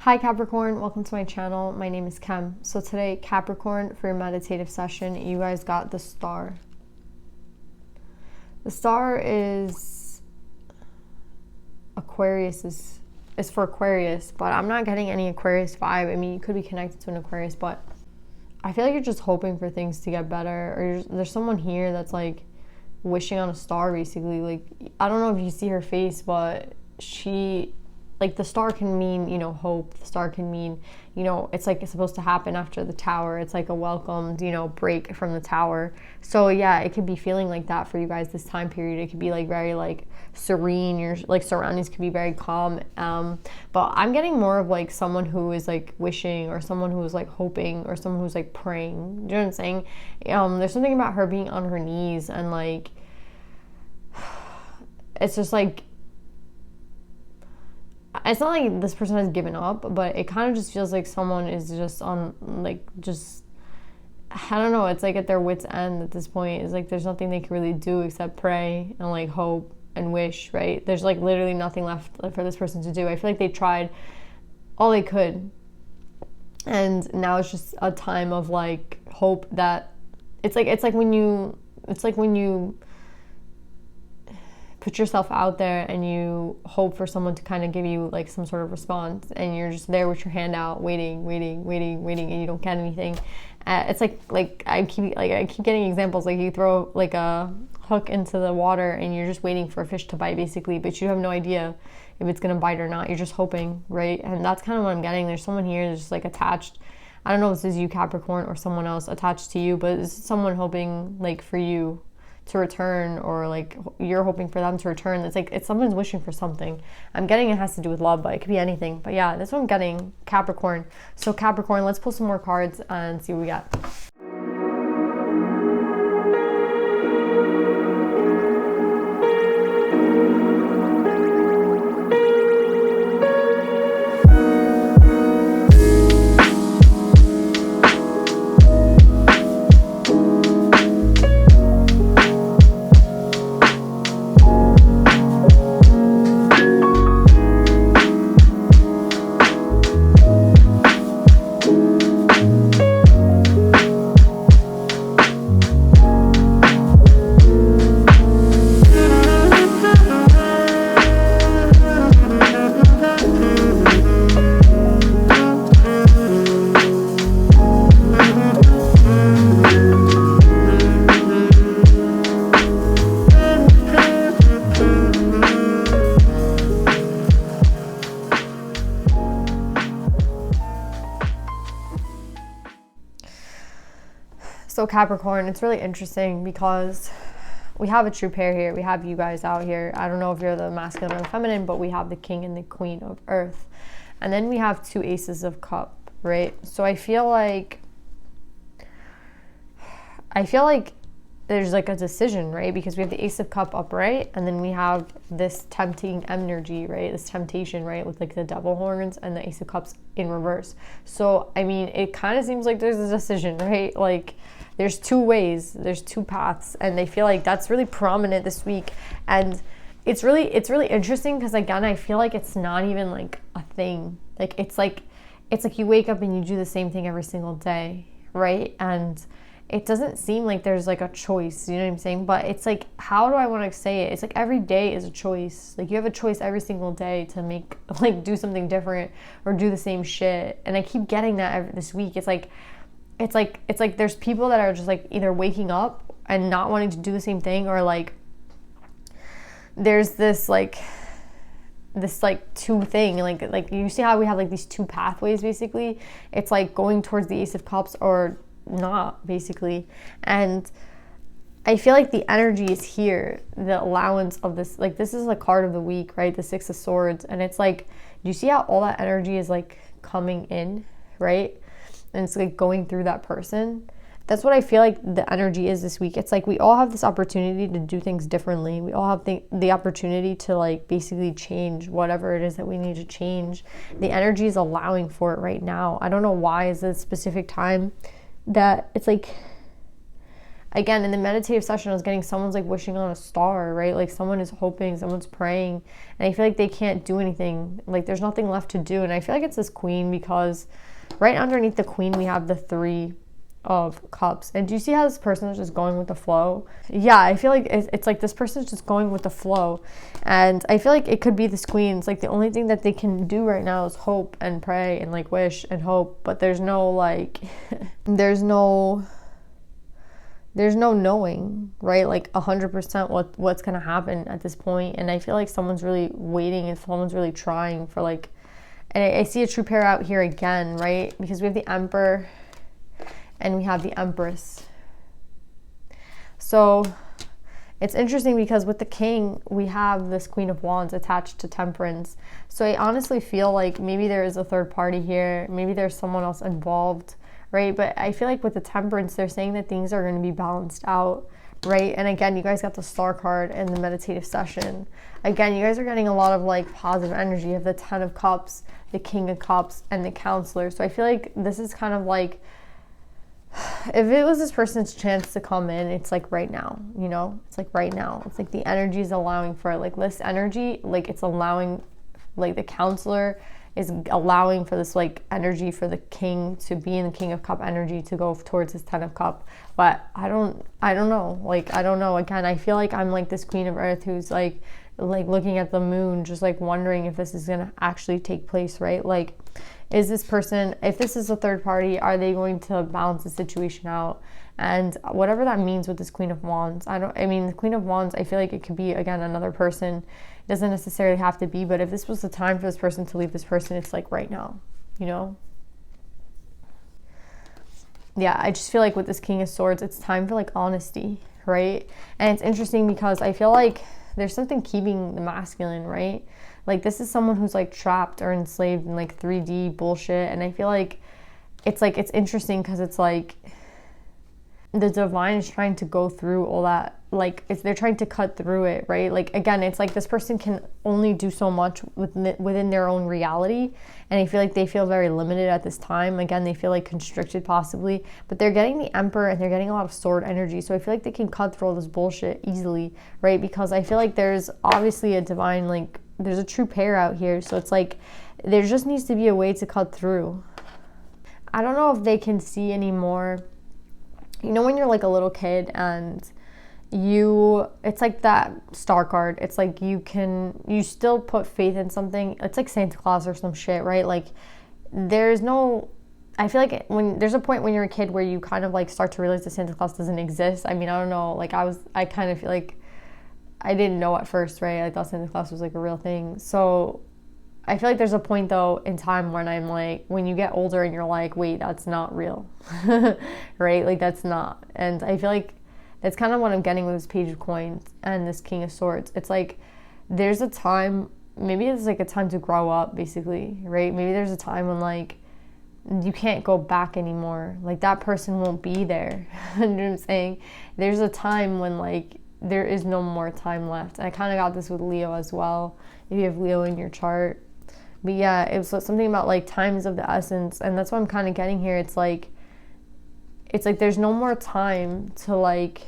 Hi Capricorn, welcome to my channel. My name is Kem. So today, Capricorn, for your meditative session, you guys got the star. The star is Aquarius, is for Aquarius, but I'm not getting any Aquarius vibe. I mean, you could be connected to an Aquarius, but I feel like you're just hoping for things to get better, or there's someone here that's like wishing on a star, basically. Like, I don't know if you see her face, but like, the star can mean, hope. The star can mean, it's like it's supposed to happen after the tower. It's like a welcomed, break from the tower. So yeah, it could be feeling like that for you guys this time period. It could be like very like serene. Your like surroundings could be very calm. But I'm getting more of like someone who is like wishing, or someone who is like hoping, or someone who's like praying. Do you know what I'm saying? There's something about her being on her knees, and like, it's just like, it's not like this person has given up, but it kind of just feels like someone is just on, like, just, I don't know, it's like at their wit's end at this point. It's like there's nothing they can really do except pray and like hope and wish, right? There's like literally nothing left for this person to do. I feel like they tried all they could, and now it's just a time of like hope that it's like when you put yourself out there and you hope for someone to kind of give you like some sort of response, and you're just there with your hand out waiting, and you don't get anything. It's like I keep getting examples, like you throw like a hook into the water and you're just waiting for a fish to bite, basically, but you have no idea if it's gonna bite or not. You're just hoping, right? And that's kind of what I'm getting. There's someone here that's just like attached. I don't know if this is you, Capricorn, or someone else attached to you, but it's someone hoping like for you to return, or like you're hoping for them to return. It's like someone's wishing for something. I'm getting it has to do with love, but it could be anything. But yeah, this one I'm getting Capricorn. So Capricorn, let's pull some more cards and see what we got. So Capricorn, it's really interesting because we have a true pair here. We have you guys out here. I don't know if you're the masculine or the feminine, but we have the king and the queen of earth. And then we have two aces of cup, right? So I feel like there's like a decision, right? Because we have the ace of cup upright, and then we have this tempting energy, right? This temptation, right? With like the devil horns and the ace of cups in reverse. So, I mean, it kind of seems like there's a decision, right? Like, there's two ways, there's two paths, and they feel like that's really prominent this week. And it's really interesting because, again, I feel like it's not even like a thing. Like it's like you wake up and you do the same thing every single day, right? And it doesn't seem like there's like a choice, you know what I'm saying? But it's like, how do I want to say it? It's like every day is a choice. Like you have a choice every single day to make, like, do something different or do the same shit. And I keep getting that this week. It's like there's people that are just like either waking up and not wanting to do the same thing, or like there's this two thing, like you see how we have like these two pathways, basically. It's like going towards the ace of cups or not, basically. And I feel like the energy is here, the allowance of this, like this is a card of the week, right? The Six of Swords. And it's like, do you see how all that energy is like coming in, right? And it's like going through that person. That's what I feel like the energy is this week. It's like we all have this opportunity to do things differently. We all have the opportunity to like basically change whatever it is that we need to change. The energy is allowing for it right now. I don't know why is a specific time that it's like, again, in the meditative session, I was getting someone's like wishing on a star, right? Like someone is hoping, someone's praying, and I feel like they can't do anything. Like there's nothing left to do. And I feel like it's this queen because right underneath the queen, we have the 3 of cups. And do you see how this person is just going with the flow? Yeah, I feel like it's like this person is just going with the flow. And I feel like it could be this queen. It's like the only thing that they can do right now is hope and pray and like wish and hope. But there's no like, there's no knowing, right? Like 100% what's going to happen at this point. And I feel like someone's really waiting and someone's really trying for like, and I see a true pair out here again, right? Because we have the Emperor and we have the Empress. So it's interesting because with the King, we have this Queen of Wands attached to Temperance. So I honestly feel like maybe there is a third party here. Maybe there's someone else involved, right? But I feel like with the Temperance, they're saying that things are going to be balanced out, right? And again, you guys got the Star card in the meditative session. Again, you guys are getting a lot of like positive energy. You have the 10 of Cups, the King of Cups, and the Counselor. So I feel like this is kind of like, if it was this person's chance to come in, it's like right now, you know? It's like right now. It's like the energy is allowing for it. Like this energy, like it's allowing, like the Counselor is allowing for this like energy for the King to be in the King of Cup energy to go towards his 10 of Cup. But I don't know. Like, I don't know. Again, I feel like I'm like this Queen of Earth who's like looking at the moon, just like wondering if this is going to actually take place, right? Like, is this person, if this is a third party, are they going to balance the situation out? And whatever that means with this Queen of Wands, the Queen of Wands, I feel like it could be, again, another person. It doesn't necessarily have to be, but if this was the time for this person to leave this person, it's like right now, you know? Yeah, I just feel like with this King of Swords, it's time for like honesty, right? And it's interesting because I feel like there's something keeping the masculine, right? Like this is someone who's like trapped or enslaved in like 3D bullshit. And I feel like it's interesting because it's like the divine is trying to go through all that. Like they're trying to cut through it, right? Like again, it's like this person can only do so much within their own reality. And I feel like they feel very limited at this time. Again, they feel like constricted possibly, but they're getting the Emperor and they're getting a lot of sword energy. So I feel like they can cut through all this bullshit easily, right? Because I feel like there's obviously a divine, like there's a true pair out here. So it's like, there just needs to be a way to cut through. I don't know if they can see anymore. You know, when you're like a little kid and it's like that Star card. It's like you still put faith in something. It's like Santa Claus or some shit, right? Like I feel like when there's a point when you're a kid where you kind of like start to realize that Santa Claus doesn't exist. I mean, I don't know. Like I kind of feel like I didn't know at first, right? I thought Santa Claus was like a real thing. So I feel like there's a point though in time when I'm like, when you get older and you're like, wait, that's not real, right? Like that's not. And I feel like that's kind of what I'm getting with this Page of Coins and this King of Swords. It's like, there's a time, maybe it's like a time to grow up basically, right? Maybe there's a time when like, you can't go back anymore. Like that person won't be there. You know what I'm saying? There's a time when like, there is no more time left. And I kind of got this with Leo as well, if you have Leo in your chart. But yeah, it was something about like time is of the essence. And that's what I'm kind of getting here. It's like there's no more time to like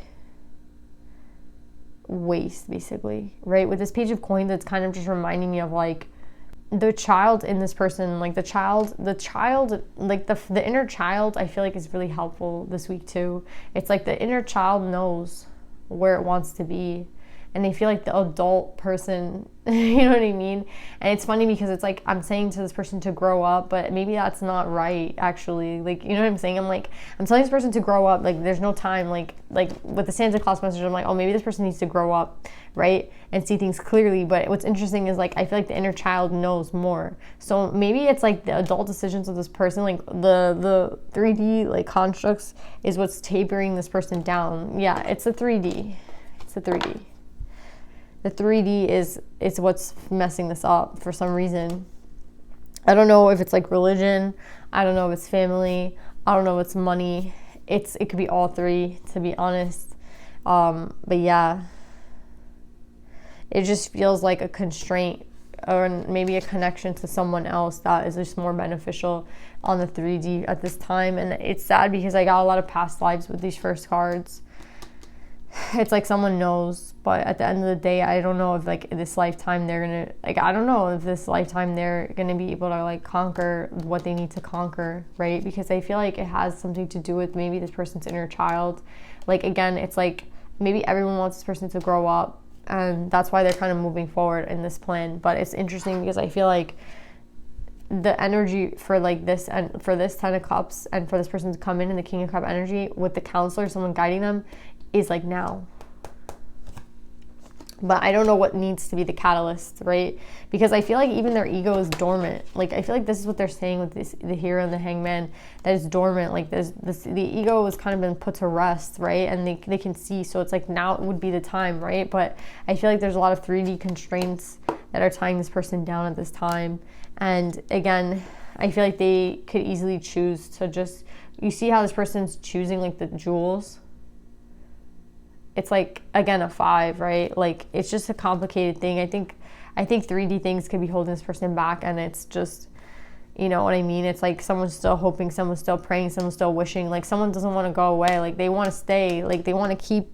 waste basically, right? With this Page of Coins, it's kind of just reminding me of like the child in this person, like the child, like the inner child, I feel like is really helpful this week too. It's like the inner child knows where it wants to be. And they feel like the adult person, you know what I mean? And it's funny because it's like, I'm saying to this person to grow up, but maybe that's not right, actually. Like, you know what I'm saying? I'm telling this person to grow up. Like, there's no time. Like with the Santa Claus message, I'm like, oh, maybe this person needs to grow up, right? And see things clearly. But what's interesting is, like, I feel like the inner child knows more. So maybe it's like the adult decisions of this person, like the 3D, like, constructs is what's tapering this person down. Yeah, it's a 3D. It's a 3D. The 3D is what's messing this up for some reason. I don't know if it's like religion. I don't know if it's family. I don't know if it's money. It could be all three, to be honest. But yeah, it just feels like a constraint or maybe a connection to someone else that is just more beneficial on the 3D at this time. And it's sad because I got a lot of past lives with these first cards. it's like someone knows, but at the end of the day, I don't know if like this lifetime they're gonna, like, I don't know if this lifetime they're gonna be able to like conquer what they need to conquer, right? Because I feel like it has something to do with maybe this person's inner child. Like, again, it's like maybe everyone wants this person to grow up, and that's why they're kind of moving forward in this plan. But it's interesting because I feel like the energy for like this, and for this 10 of Cups, and for this person to come in the King of Cup energy with the counselor, someone guiding them, is like now. But I don't know what needs to be the catalyst, right? Because I feel like even their ego is dormant. Like, I feel like this is what they're saying with this, the Hero and the Hangman, that is dormant. Like, the ego has kind of been put to rest, right? And they can see, so it's like now would be the time, right? But I feel like there's a lot of 3D constraints that are tying this person down at this time. And again, I feel like they could easily choose to just, you see how this person's choosing like the jewels? It's like, again, a 5, right? Like, it's just a complicated thing. I think 3D things could be holding this person back, and it's just, you know what I mean? It's like someone's still hoping, someone's still praying, someone's still wishing. Like, someone doesn't want to go away. Like, they want to stay. Like, they want to keep.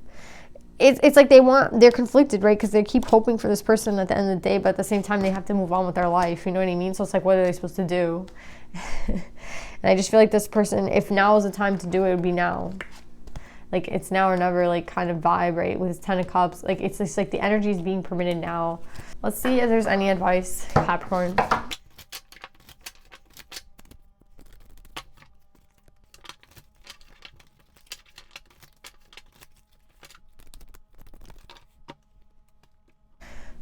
It's like they're conflicted, right? Because they keep hoping for this person at the end of the day, but at the same time, they have to move on with their life. You know what I mean? So it's like, what are they supposed to do? And I just feel like this person, if now is the time to do it, it would be now. Like, it's now or never, like, kind of vibe, right? With his 10 of Cups. Like, it's just like the energy is being permitted now. Let's see if there's any advice, Capricorn.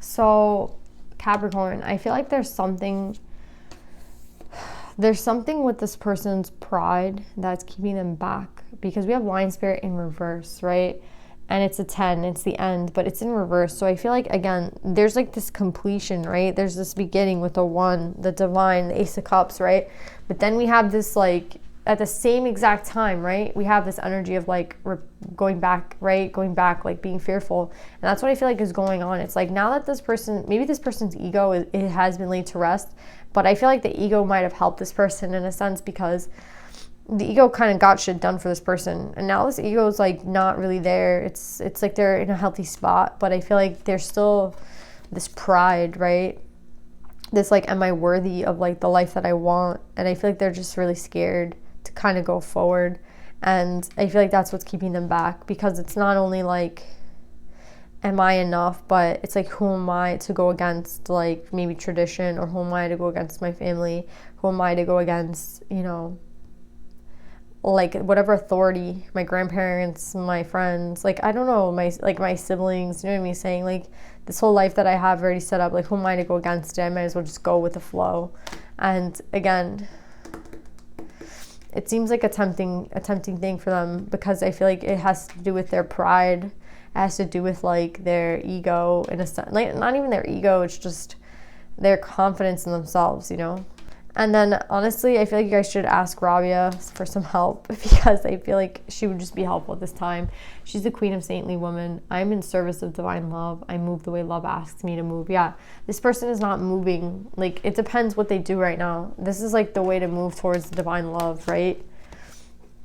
So, Capricorn, I feel like there's something with this person's pride that's keeping them back, because we have Lion Spirit in reverse, right? And it's a 10, it's the end, but it's in reverse. So I feel like, again, there's like this completion, right? There's this beginning with the 1, the Divine, the Ace of Cups, right? But then we have this, like, at the same exact time, right? We have this energy of like going back, right? Going back, like being fearful. And that's what I feel like is going on. It's like, now that this person, maybe this person's ego, it has been laid to rest, but I feel like the ego might have helped this person in a sense, because the ego kind of got shit done for this person, and now this ego is like not really there. It's like they're in a healthy spot, but I feel like there's still this pride, right? This like, am I worthy of like the life that I want? And I feel like they're just really scared to kind of go forward, and I feel like that's what's keeping them back, because it's not only like, am I enough, but it's like, who am I to go against like maybe tradition, or who am I to go against my family, who am I to go against, you know, like whatever authority, my grandparents, my friends, like, I don't know, my siblings, you know what I mean? Saying like, this whole life that I have already set up, like, who am I to go against it? I might as well just go with the flow. And again, it seems like a tempting thing for them, because I feel like it has to do with their pride. It has to do with like their ego, in a sense, like not even their ego, it's just their confidence in themselves, you know? And then honestly, I feel like you guys should ask Rabia for some help, because I feel like she would just be helpful at this time. She's the Queen of Saintly Woman. I'm in service of divine love. I move the way love asks me to move. Yeah, this person is not moving. Like, it depends what they do right now. This is like the way to move towards the divine love, right?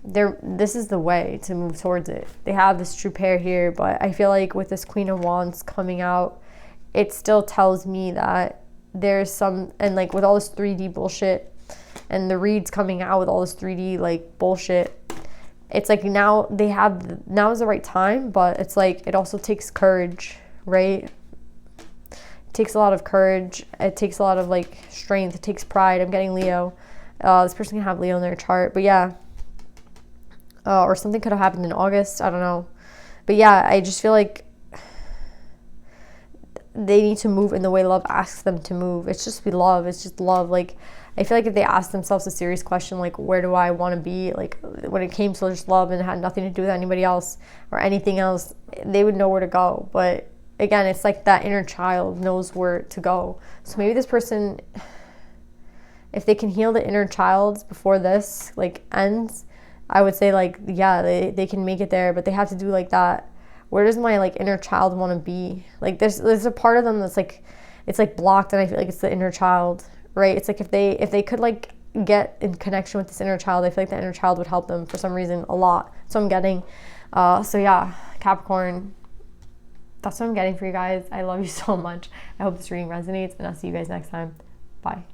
This is the way to move towards it. They have this true pair here, but I feel like with this Queen of Wands coming out, it still tells me that there's some, and like with all this 3D bullshit, and the reads coming out with all this 3D like bullshit, it's like now is the right time, but it's like, it also takes courage, right? It takes a lot of courage. It takes a lot of like strength. It takes pride. I'm getting Leo. This person can have Leo in their chart, but yeah. Or something could have happened in August. I don't know. But yeah, I just feel like they need to move in the way love asks them to move. It's just love. It's just love. Like, I feel like if they ask themselves a serious question, like, where do I want to be? Like, when it came to just love and it had nothing to do with anybody else or anything else, they would know where to go. But again, it's like that inner child knows where to go. So maybe this person, if they can heal the inner child before this, like, ends, I would say, like, yeah, they can make it there, but they have to do, like, that. Where does my, like, inner child want to be? Like, there's a part of them that's, like, it's, like, blocked, and I feel like it's the inner child, right? It's, like, if they could, like, get in connection with this inner child, I feel like the inner child would help them for some reason a lot. So I'm getting, So yeah, Capricorn, that's what I'm getting for you guys. I love you so much. I hope this reading resonates, and I'll see you guys next time. Bye.